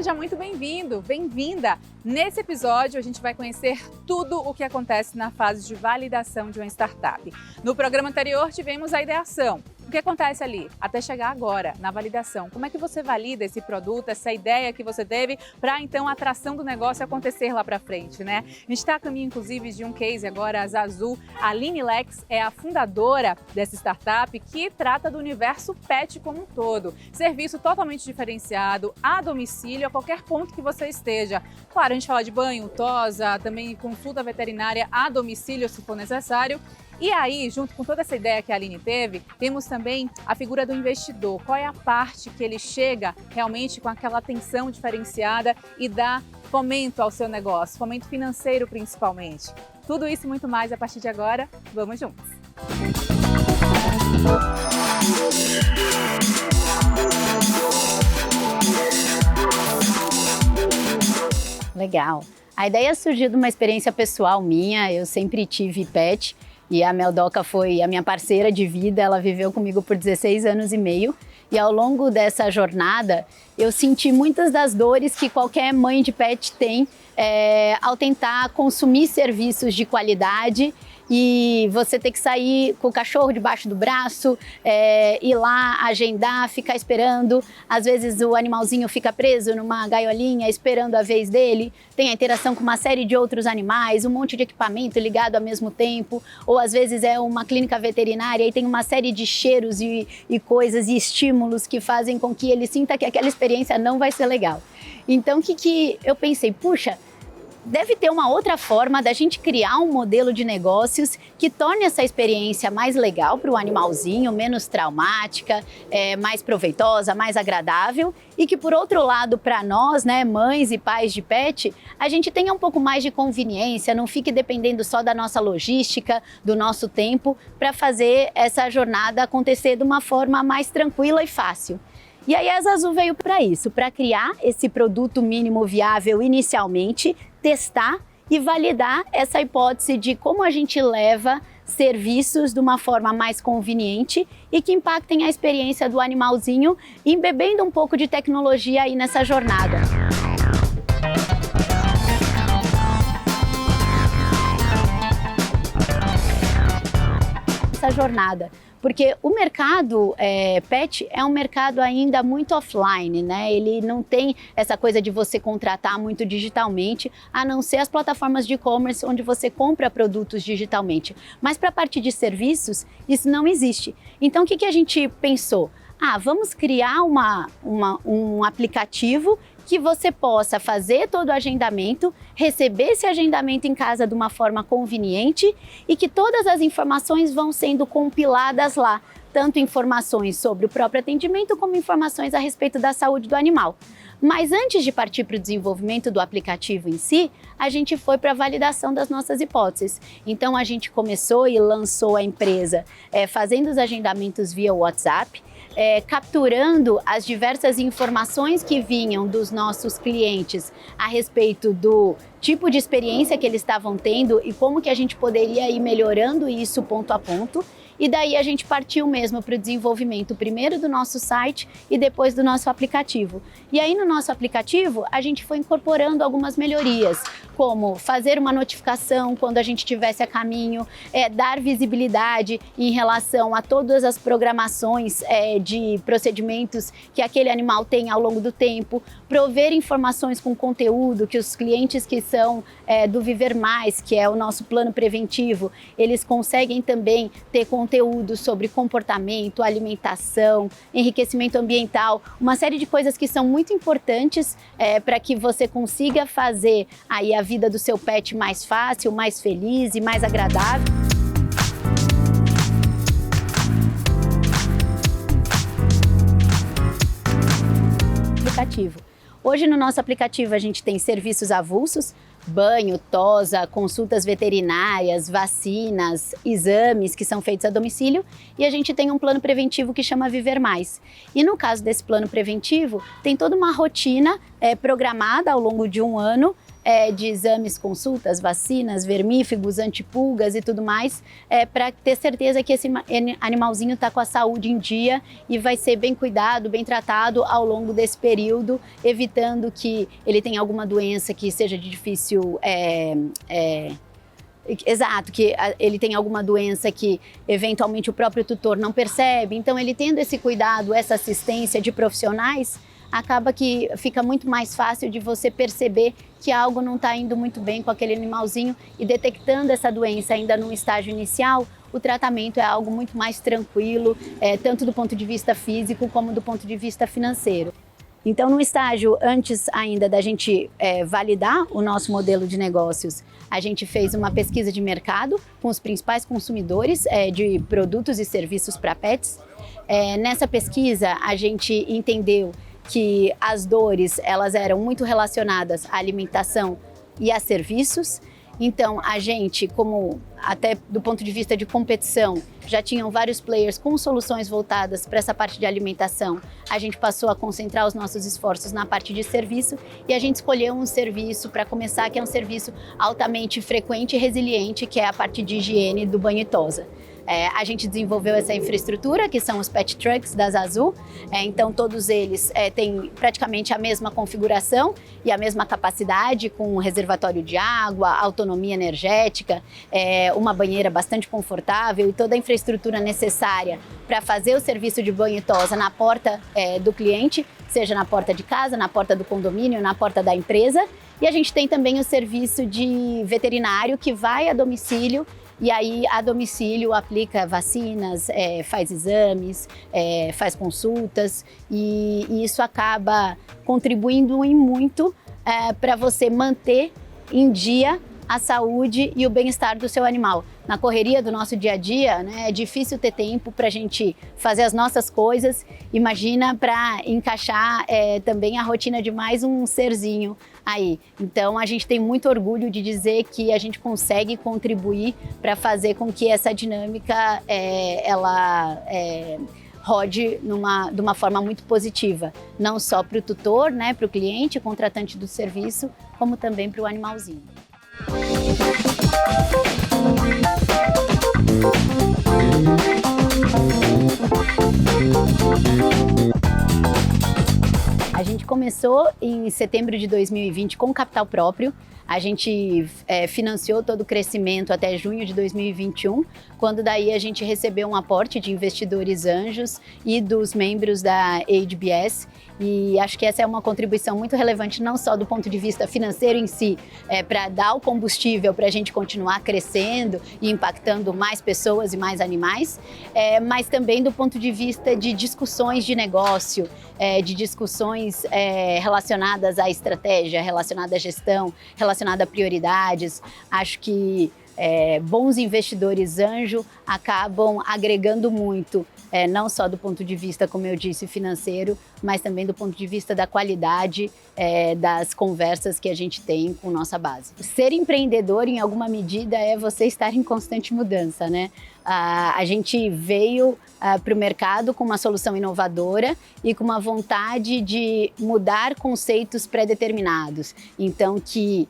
seja muito bem-vindo, bem-vinda! Nesse episódio, a gente vai conhecer tudo o que acontece na fase de validação de uma startup. No programa anterior, tivemos a ideação. O que acontece ali até chegar agora na validação? Como é que você valida esse produto, essa ideia que você teve para então a atração do negócio acontecer lá para frente, né? A gente está a caminho, inclusive, de um case agora, a Zazu. A Aline Lex é a fundadora dessa startup que trata do universo pet como um todo. Serviço totalmente diferenciado, a domicílio, a qualquer ponto que você esteja. Claro, a gente fala de banho, tosa, também consulta veterinária a domicílio, se for necessário. E aí, junto com toda essa ideia que a Aline teve, temos também a figura do investidor. Qual é a parte que ele chega realmente com aquela atenção diferenciada e dá fomento ao seu negócio, fomento financeiro principalmente. Tudo isso e muito mais a partir de agora. Vamos juntos! Legal. A ideia surgiu de uma experiência pessoal minha. Eu sempre tive pet. E a Meldoca foi a minha parceira de vida, ela viveu comigo por 16 anos e meio. E ao longo dessa jornada, eu senti muitas das dores que qualquer mãe de pet tem ao tentar consumir serviços de qualidade e você ter que sair com o cachorro debaixo do braço, ir lá, agendar, ficar esperando. Às vezes o animalzinho fica preso numa gaiolinha esperando a vez dele. Tem a interação com uma série de outros animais, um monte de equipamento ligado ao mesmo tempo. Ou às vezes é uma clínica veterinária e tem uma série de cheiros e coisas e estímulos que fazem com que ele sinta que aquela experiência não vai ser legal. Então o que eu pensei? Puxa, deve ter uma outra forma da gente criar um modelo de negócios que torne essa experiência mais legal para o animalzinho, menos traumática, mais proveitosa, mais agradável e que, por outro lado, para nós, né, mães e pais de pet, a gente tenha um pouco mais de conveniência, não fique dependendo só da nossa logística, do nosso tempo, para fazer essa jornada acontecer de uma forma mais tranquila e fácil. E aí a Zazu veio para isso, para criar esse produto mínimo viável inicialmente, testar e validar essa hipótese de como a gente leva serviços de uma forma mais conveniente e que impactem a experiência do animalzinho, embebendo um pouco de tecnologia aí nessa jornada. Essa jornada. Porque o mercado pet é um mercado ainda muito offline, né? Ele não tem essa coisa de você contratar muito digitalmente, a não ser as plataformas de e-commerce onde você compra produtos digitalmente. Mas para a parte de serviços, isso não existe. Então, o que a gente pensou? Vamos criar um aplicativo que você possa fazer todo o agendamento, receber esse agendamento em casa de uma forma conveniente e que todas as informações vão sendo compiladas lá, tanto informações sobre o próprio atendimento como informações a respeito da saúde do animal. Mas antes de partir para o desenvolvimento do aplicativo em si, a gente foi para a validação das nossas hipóteses. Então a gente começou e lançou a empresa fazendo os agendamentos via WhatsApp, capturando as diversas informações que vinham dos nossos clientes a respeito do tipo de experiência que eles estavam tendo e como que a gente poderia ir melhorando isso ponto a ponto. E daí a gente partiu mesmo para o desenvolvimento primeiro do nosso site e depois do nosso aplicativo. E aí no nosso aplicativo a gente foi incorporando algumas melhorias, como fazer uma notificação quando a gente estivesse a caminho, dar visibilidade em relação a todas as programações de procedimentos que aquele animal tem ao longo do tempo, prover informações com conteúdo que os clientes que são do Viver Mais, que é o nosso plano preventivo, eles conseguem também ter conteúdo sobre comportamento, alimentação, enriquecimento ambiental, uma série de coisas que são muito importantes para que você consiga fazer aí a vida do seu pet mais fácil, mais feliz e mais agradável. Aplicativo. Hoje no nosso aplicativo a gente tem serviços avulsos, banho, tosa, consultas veterinárias, vacinas, exames que são feitos a domicílio e a gente tem um plano preventivo que chama Viver Mais. E no caso desse plano preventivo, tem toda uma rotina programada ao longo de um ano de exames, consultas, vacinas, vermífugos, antipulgas e tudo mais, para ter certeza que esse animalzinho está com a saúde em dia e vai ser bem cuidado, bem tratado ao longo desse período, evitando que ele tenha alguma doença que seja de difícil... Exato, que ele tem alguma doença que eventualmente o próprio tutor não percebe. Então, ele tendo esse cuidado, essa assistência de profissionais, acaba que fica muito mais fácil de você perceber que algo não está indo muito bem com aquele animalzinho e detectando essa doença ainda num estágio inicial, o tratamento é algo muito mais tranquilo, tanto do ponto de vista físico como do ponto de vista financeiro. Então, no estágio antes ainda da gente validar o nosso modelo de negócios, a gente fez uma pesquisa de mercado com os principais consumidores de produtos e serviços para pets. Nessa pesquisa, a gente entendeu que as dores elas eram muito relacionadas à alimentação e a serviços. Então, a gente, como até do ponto de vista de competição, já tinham vários players com soluções voltadas para essa parte de alimentação. A gente passou a concentrar os nossos esforços na parte de serviço e a gente escolheu um serviço para começar, que é um serviço altamente frequente e resiliente, que é a parte de higiene do banho e tosa. A gente desenvolveu essa infraestrutura, que são os pet trucks da Zazu. Então, todos eles têm praticamente a mesma configuração e a mesma capacidade, com um reservatório de água, autonomia energética, uma banheira bastante confortável e toda a infraestrutura necessária para fazer o serviço de banho e tosa na porta do cliente, seja na porta de casa, na porta do condomínio, na porta da empresa. E a gente tem também o serviço de veterinário que vai a domicílio. E aí, a domicílio, aplica vacinas, faz exames, faz consultas e isso acaba contribuindo em muito para você manter em dia a saúde e o bem-estar do seu animal. Na correria do nosso dia a dia, né, é difícil ter tempo para a gente fazer as nossas coisas. Imagina para encaixar também a rotina de mais um serzinho aí. Então, a gente tem muito orgulho de dizer que a gente consegue contribuir para fazer com que essa dinâmica rode de uma forma muito positiva, não só para o tutor, né, para o cliente, contratante do serviço, como também para o animalzinho. A gente começou em setembro de 2020 com capital próprio. A gente financiou todo o crescimento até junho de 2021, quando daí a gente recebeu um aporte de investidores anjos e dos membros da ADBS. E acho que essa é uma contribuição muito relevante, não só do ponto de vista financeiro em si, para dar o combustível para a gente continuar crescendo e impactando mais pessoas e mais animais, mas também do ponto de vista de discussões de negócio, de discussões relacionadas à estratégia, relacionadas à gestão, relacionadas a prioridades. Acho que bons investidores anjo acabam agregando muito, não só do ponto de vista, como eu disse, financeiro, mas também do ponto de vista da qualidade das conversas que a gente tem com nossa base. Ser empreendedor, em alguma medida, é você estar em constante mudança, né? A gente veio para o mercado com uma solução inovadora e com uma vontade de mudar conceitos pré-determinados. Então, que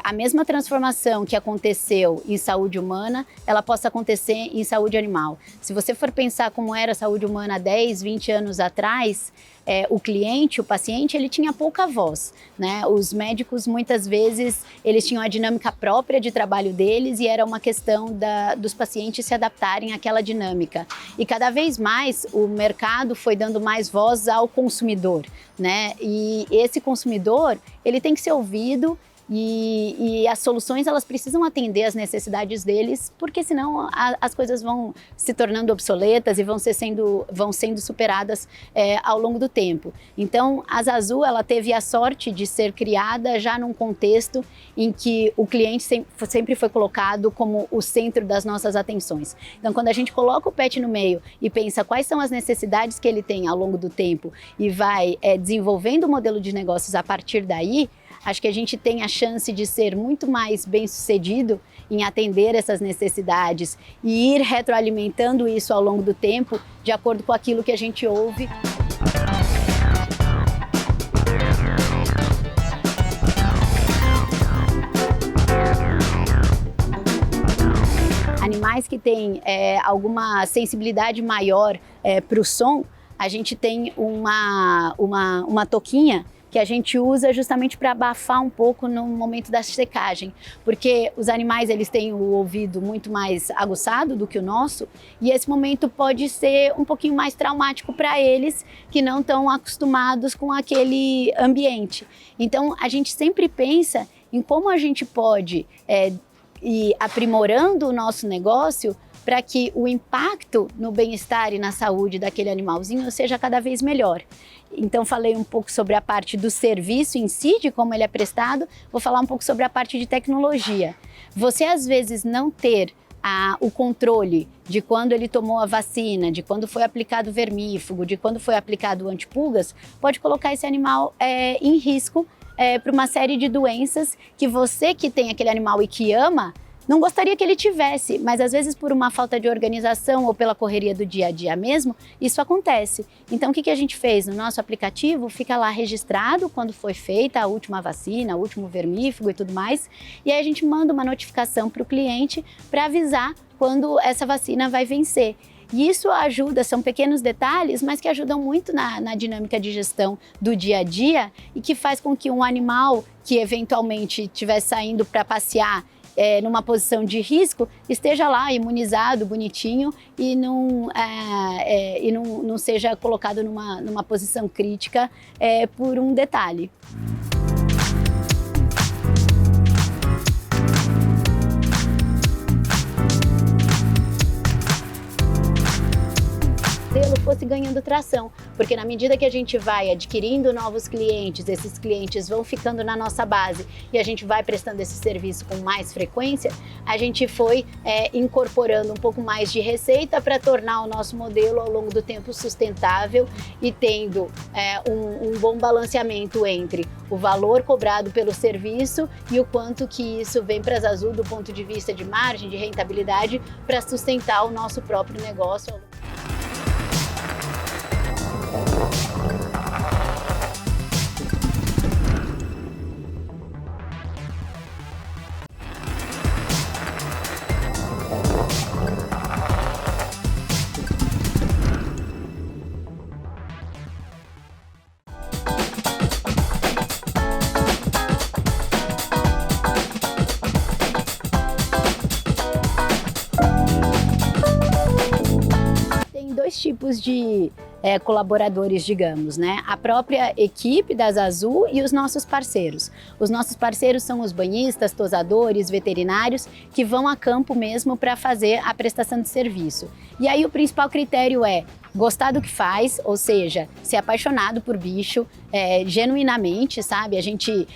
a mesma transformação que aconteceu em saúde humana, ela possa acontecer em saúde animal. Se você for pensar como era a saúde humana há 10, 20 anos atrás, o cliente, o paciente, ele tinha pouca voz, né? Os médicos, muitas vezes, eles tinham a dinâmica própria de trabalho deles e era uma questão dos pacientes se adaptarem àquela dinâmica. E cada vez mais o mercado foi dando mais voz ao consumidor, né? E esse consumidor, ele tem que ser ouvido. E as soluções, elas precisam atender às necessidades deles, porque senão as coisas vão se tornando obsoletas e vão sendo superadas ao longo do tempo. Então, a Zazu, ela teve a sorte de ser criada já num contexto em que o cliente sempre foi colocado como o centro das nossas atenções. Então, quando a gente coloca o pet no meio e pensa quais são as necessidades que ele tem ao longo do tempo e vai desenvolvendo o modelo de negócios a partir daí, acho que a gente tem a chance de ser muito mais bem-sucedido em atender essas necessidades e ir retroalimentando isso ao longo do tempo, de acordo com aquilo que a gente ouve. animais que têm alguma sensibilidade maior para o som, a gente tem uma touquinha que a gente usa justamente para abafar um pouco no momento da secagem, porque os animais eles têm o ouvido muito mais aguçado do que o nosso, e esse momento pode ser um pouquinho mais traumático para eles que não estão acostumados com aquele ambiente. Então a gente sempre pensa em como a gente pode ir aprimorando o nosso negócio para que o impacto no bem-estar e na saúde daquele animalzinho seja cada vez melhor. Então falei um pouco sobre a parte do serviço em si, de como ele é prestado, vou falar um pouco sobre a parte de tecnologia. Você às vezes não ter o controle de quando ele tomou a vacina, de quando foi aplicado o vermífugo, de quando foi aplicado o antipulgas, pode colocar esse animal em risco para uma série de doenças que você que tem aquele animal e que ama, não gostaria que ele tivesse, mas às vezes por uma falta de organização ou pela correria do dia a dia mesmo, isso acontece. Então o que a gente fez? No nosso aplicativo fica lá registrado quando foi feita a última vacina, o último vermífugo e tudo mais, e aí a gente manda uma notificação para o cliente para avisar quando essa vacina vai vencer. E isso ajuda, são pequenos detalhes, mas que ajudam muito na dinâmica de gestão do dia a dia e que faz com que um animal que eventualmente estiver saindo para passear numa posição de risco, esteja lá imunizado, bonitinho e não seja colocado numa posição crítica por um detalhe. Fosse ganhando tração, porque na medida que a gente vai adquirindo novos clientes, esses clientes vão ficando na nossa base e a gente vai prestando esse serviço com mais frequência, a gente foi incorporando um pouco mais de receita para tornar o nosso modelo ao longo do tempo sustentável e tendo um bom balanceamento entre o valor cobrado pelo serviço e o quanto que isso vem para a Zazu do ponto de vista de margem, de rentabilidade, para sustentar o nosso próprio negócio. Tipos de colaboradores, digamos, né? A própria equipe da Zazu e os nossos parceiros. Os nossos parceiros são os banhistas, tosadores, veterinários que vão a campo mesmo para fazer a prestação de serviço. E aí o principal critério é gostar do que faz, ou seja, ser apaixonado por bicho, genuinamente, sabe? A gente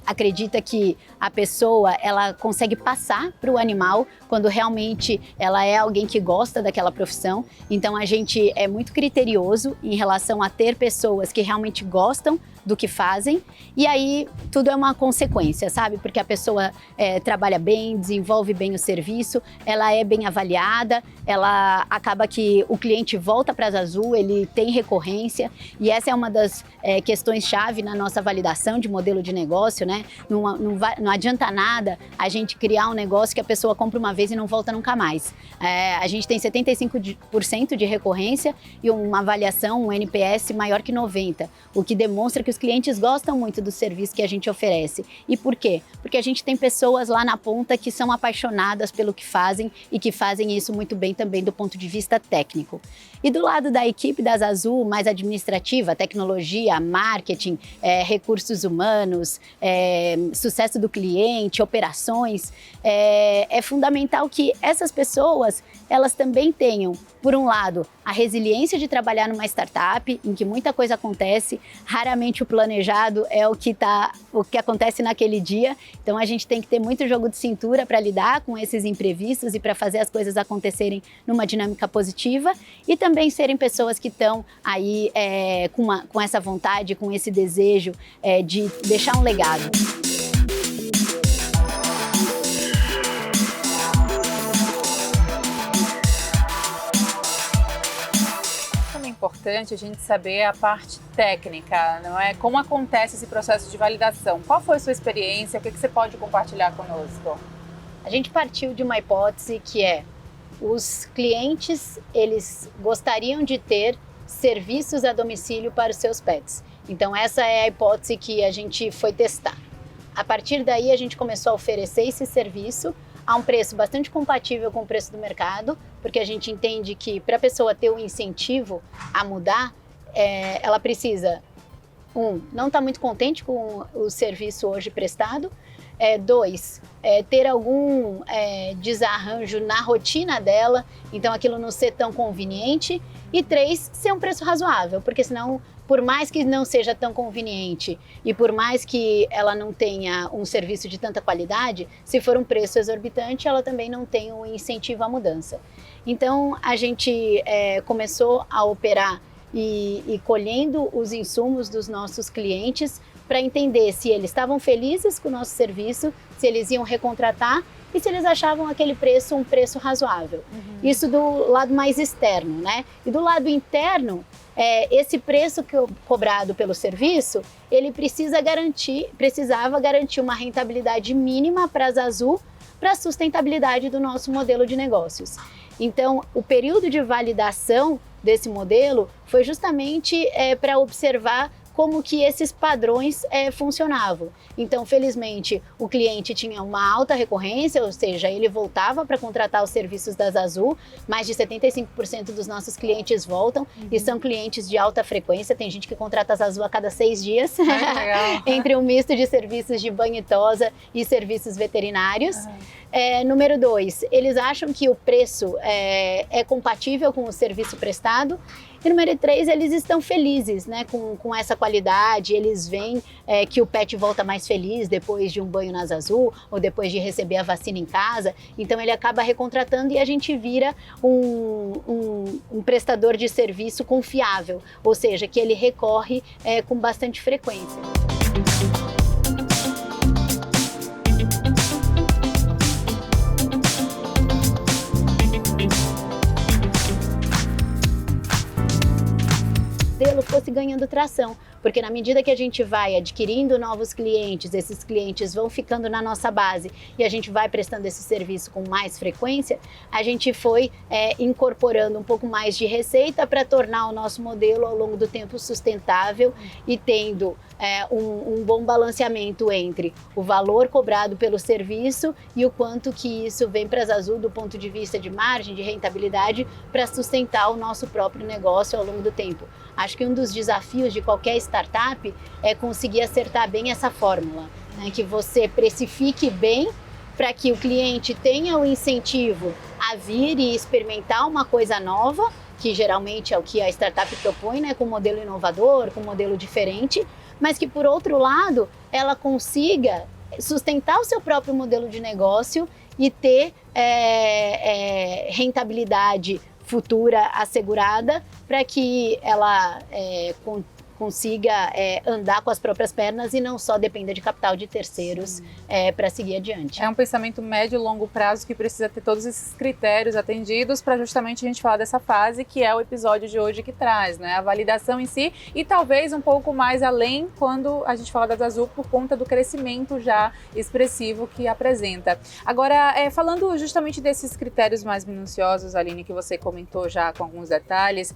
acredita que a pessoa ela consegue passar para o animal quando realmente ela é alguém que gosta daquela profissão. Então a gente é muito criterioso em relação a ter pessoas que realmente gostam do que fazem, e aí tudo é uma consequência, sabe? Porque a pessoa trabalha bem, desenvolve bem o serviço, ela é bem avaliada, ela acaba que o cliente volta para a Zazu, ele tem recorrência, e essa é uma das questões-chave na nossa validação de modelo de negócio, né? Não adianta nada a gente criar um negócio que a pessoa compra uma vez e não volta nunca mais. A gente tem 75% de recorrência e uma avaliação, um NPS maior que 90, o que demonstra que os clientes gostam muito do serviço que a gente oferece. E por quê? Porque a gente tem pessoas lá na ponta que são apaixonadas pelo que fazem e que fazem isso muito bem também do ponto de vista técnico. E do lado da equipe da Zazu, mais administrativa, tecnologia, marketing, recursos humanos, sucesso do cliente, operações, é fundamental que essas pessoas, elas também tenham, por um lado, a resiliência de trabalhar numa startup, em que muita coisa acontece, raramente o planejado é o que acontece naquele dia, então a gente tem que ter muito jogo de cintura para lidar com esses imprevistos e para fazer as coisas acontecerem numa dinâmica positiva, e também serem pessoas que estão aí com essa vontade, com esse desejo de deixar um legado. Importante a gente saber a parte técnica, não é? Como acontece esse processo de validação? Qual foi a sua experiência? O que você pode compartilhar conosco? A gente partiu de uma hipótese que é: os clientes, eles gostariam de ter serviços a domicílio para os seus pets. Então essa é a hipótese que a gente foi testar. A partir daí a gente começou a oferecer esse serviço a um preço bastante compatível com o preço do mercado, porque a gente entende que para a pessoa ter um incentivo a mudar, ela precisa, não estar muito contente com o serviço hoje prestado, 2, ter algum desarranjo na rotina dela, então aquilo não ser tão conveniente, e 3, ser um preço razoável, porque senão, por mais que não seja tão conveniente e por mais que ela não tenha um serviço de tanta qualidade, se for um preço exorbitante, ela também não tem um incentivo à mudança. Então a gente começou a operar e colhendo os insumos dos nossos clientes para entender se eles estavam felizes com o nosso serviço, se eles iam recontratar e se eles achavam aquele preço um preço razoável. Isso do lado mais externo, né? E do lado interno, esse preço cobrado pelo serviço, ele precisava garantir uma rentabilidade mínima para a Zazu, para a sustentabilidade do nosso modelo de negócios. Então, o período de validação desse modelo foi justamente para observar como que esses padrões funcionavam. Então, felizmente, o cliente tinha uma alta recorrência, ou seja, ele voltava para contratar os serviços da Zazu. Mais de 75% dos nossos clientes voltam e são clientes de alta frequência. Tem gente que contrata a Zazu a cada 6 dias, entre um misto de serviços de banho e tosa e serviços veterinários. Número 2, eles acham que o preço é compatível com o serviço prestado. E número 3, eles estão felizes, né, com essa qualidade, eles veem que o pet volta mais feliz depois de um banho na Zazu ou depois de receber a vacina em casa, então ele acaba recontratando e a gente vira um prestador de serviço confiável, ou seja, que ele recorre com bastante frequência. Fosse ganhando tração, porque na medida que a gente vai adquirindo novos clientes, esses clientes vão ficando na nossa base e a gente vai prestando esse serviço com mais frequência, a gente foi incorporando um pouco mais de receita para tornar o nosso modelo ao longo do tempo sustentável e tendo um bom balanceamento entre o valor cobrado pelo serviço e o quanto que isso vem para a Zazu do ponto de vista de margem, de rentabilidade, para sustentar o nosso próprio negócio ao longo do tempo. Acho que um dos desafios de qualquer startup é conseguir acertar bem essa fórmula, né? Que você precifique bem para que o cliente tenha o incentivo a vir e experimentar uma coisa nova, que geralmente é o que a startup propõe, né? Com um modelo inovador, com um modelo diferente, mas que, por outro lado, ela consiga sustentar o seu próprio modelo de negócio e ter rentabilidade futura assegurada para que ela consiga andar com as próprias pernas e não só dependa de capital de terceiros para seguir adiante. É um pensamento médio e longo prazo que precisa ter todos esses critérios atendidos para justamente a gente falar dessa fase que é o episódio de hoje que traz, né? A validação em si e talvez um pouco mais além quando a gente fala da Zazu por conta do crescimento já expressivo que apresenta. Agora, falando justamente desses critérios mais minuciosos, Aline, que você comentou já com alguns detalhes,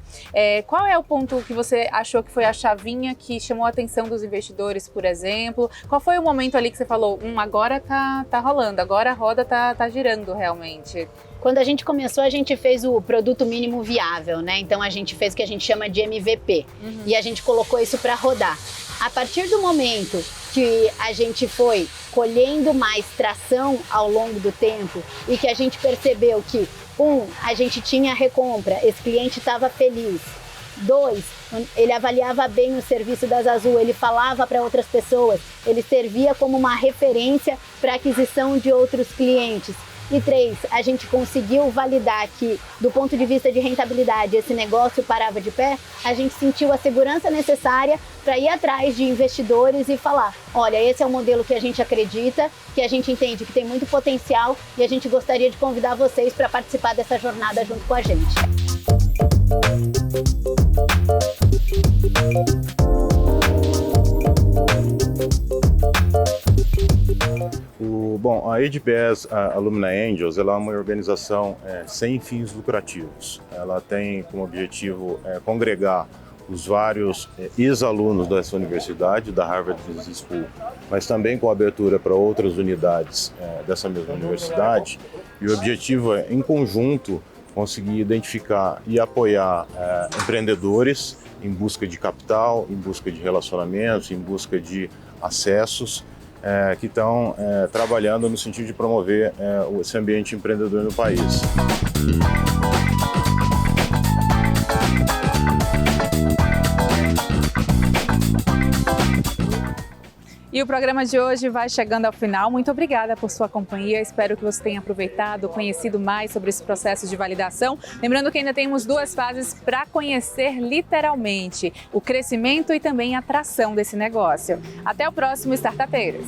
qual é o ponto que você achou que foi a chavinha que chamou a atenção dos investidores, por exemplo? Qual foi o momento ali que você falou, agora tá rolando, agora a roda tá girando realmente? Quando a gente começou, a gente fez o produto mínimo viável, né? Então a gente fez o que a gente chama de MVP e a gente colocou isso para rodar. A partir do momento que a gente foi colhendo mais tração ao longo do tempo e que a gente percebeu que, a gente tinha recompra, esse cliente estava feliz. 2, ele avaliava bem o serviço da Zazu, ele falava para outras pessoas, ele servia como uma referência para aquisição de outros clientes. E 3, a gente conseguiu validar que, do ponto de vista de rentabilidade, esse negócio parava de pé, a gente sentiu a segurança necessária para ir atrás de investidores e falar, olha, esse é o modelo que a gente acredita, que a gente entende que tem muito potencial e a gente gostaria de convidar vocês para participar dessa jornada junto com a gente. Bom, a AGPS Alumni Angels, ela é uma organização sem fins lucrativos. Ela tem como objetivo congregar os vários ex-alunos dessa universidade, da Harvard Business School, mas também com abertura para outras unidades dessa mesma universidade. E o objetivo é, em conjunto, conseguir identificar e apoiar empreendedores em busca de capital, em busca de relacionamentos, em busca de acessos, que estão trabalhando no sentido de promover esse ambiente empreendedor no país. E o programa de hoje vai chegando ao final. Muito obrigada por sua companhia. Espero que você tenha aproveitado, conhecido mais sobre esse processo de validação. Lembrando que ainda temos 2 fases para conhecer literalmente o crescimento e também a atração desse negócio. Até o próximo Startupeiros!